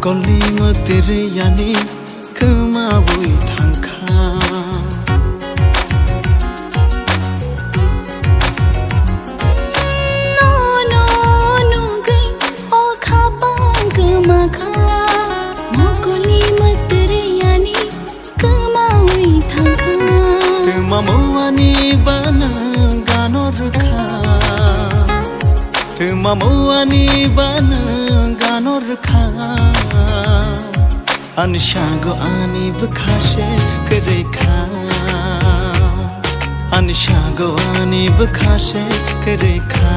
Mokolingo tere yani kemabui tangka No no nugai o khapang kemaka Mokolingo tere yani kemabui tangka Kemamawani bana gano rukha Kemamawani bana gano rukha Anishago ani bkhashe krekha Anishago ani bkhashe krekha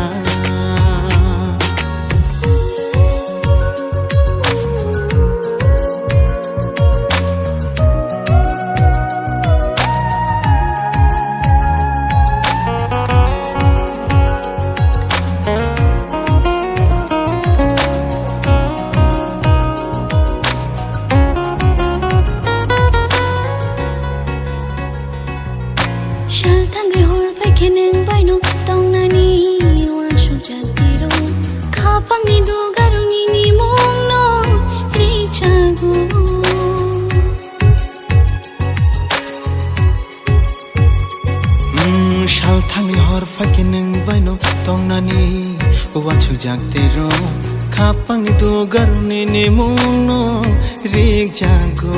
Shaltangai hor fai keneng baino taunani wanshu jatiro khapang ni do garuni ni mongno richago Shaltangai hor fai keneng baino taunani wanshu jatiro khapang ni do garuni ni mongno richago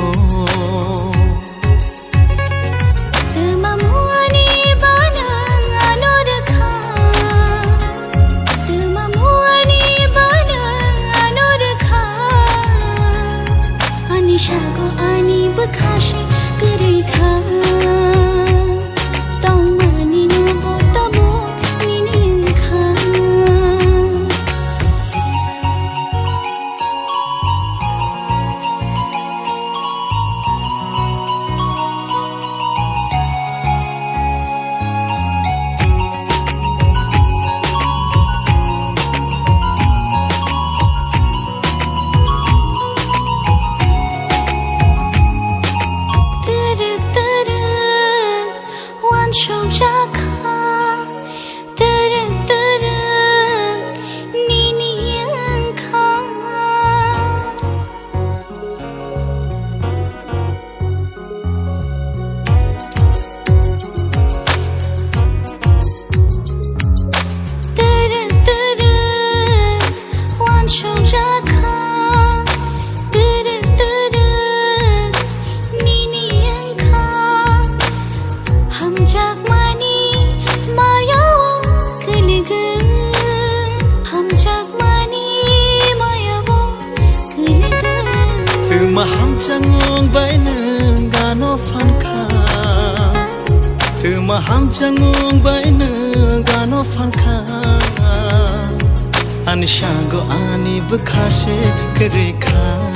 Shago ani bkhashe krekha taungani no botamo ninikha Maham changung baineng gano fanka Maham changung baineng gano fanka Anishago ani bkhashe krekha